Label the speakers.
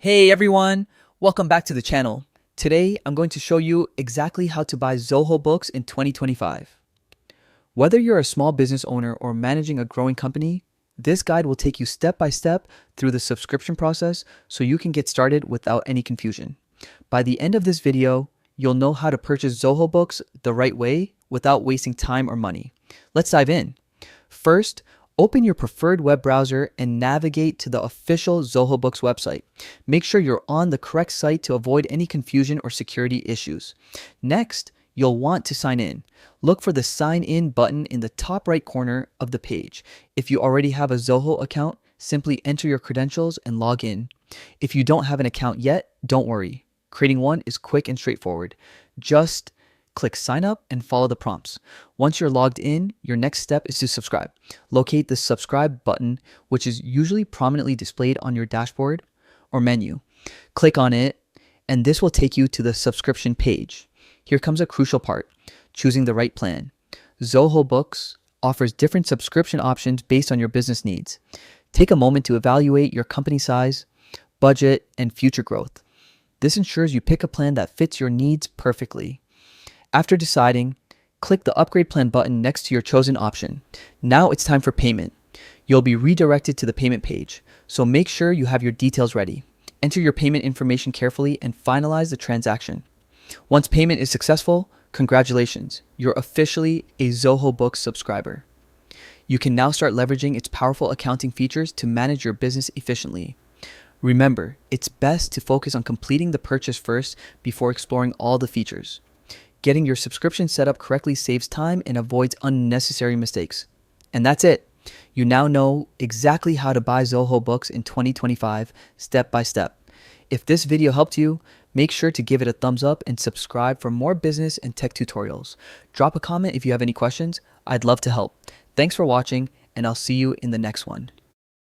Speaker 1: Hey everyone, welcome back to the channel. Today, I'm going to show you exactly how to buy Zoho Books in 2025. Whether you're a small business owner or managing a growing company, this guide will take you step by step through the subscription process so you can get started without any confusion. By the end of this video, you'll know how to purchase Zoho Books the right way without wasting time or money. Let's dive in. First, open your preferred web browser and navigate to the official Zoho Books website. Make sure you're on the correct site to avoid any confusion or security issues. Next, you'll want to sign in. Look for the Sign In button in the top right corner of the page. If you already have a Zoho account, simply enter your credentials and log in. If you don't have an account yet, don't worry. Creating one is quick and straightforward. Just click sign up and follow the prompts. Once you're logged in, your next step is to subscribe. Locate the subscribe button, which is usually prominently displayed on your dashboard or menu. Click on it, and this will take you to the subscription page. Here comes a crucial part, choosing the right plan. Zoho Books offers different subscription options based on your business needs. Take a moment to evaluate your company size, budget, and future growth. This ensures you pick a plan that fits your needs perfectly. After deciding, click the Upgrade Plan button next to your chosen option. Now it's time for payment. You'll be redirected to the payment page, so make sure you have your details ready. Enter your payment information carefully and finalize the transaction. Once payment is successful, congratulations, you're officially a Zoho Books subscriber. You can now start leveraging its powerful accounting features to manage your business efficiently. Remember, it's best to focus on completing the purchase first before exploring all the features. Getting your subscription set up correctly saves time and avoids unnecessary mistakes. And that's it. You now know exactly how to buy Zoho Books in 2025, step by step. If this video helped you, make sure to give it a thumbs up and subscribe for more business and tech tutorials. Drop a comment if you have any questions. I'd love to help. Thanks for watching, and I'll see you in the next one.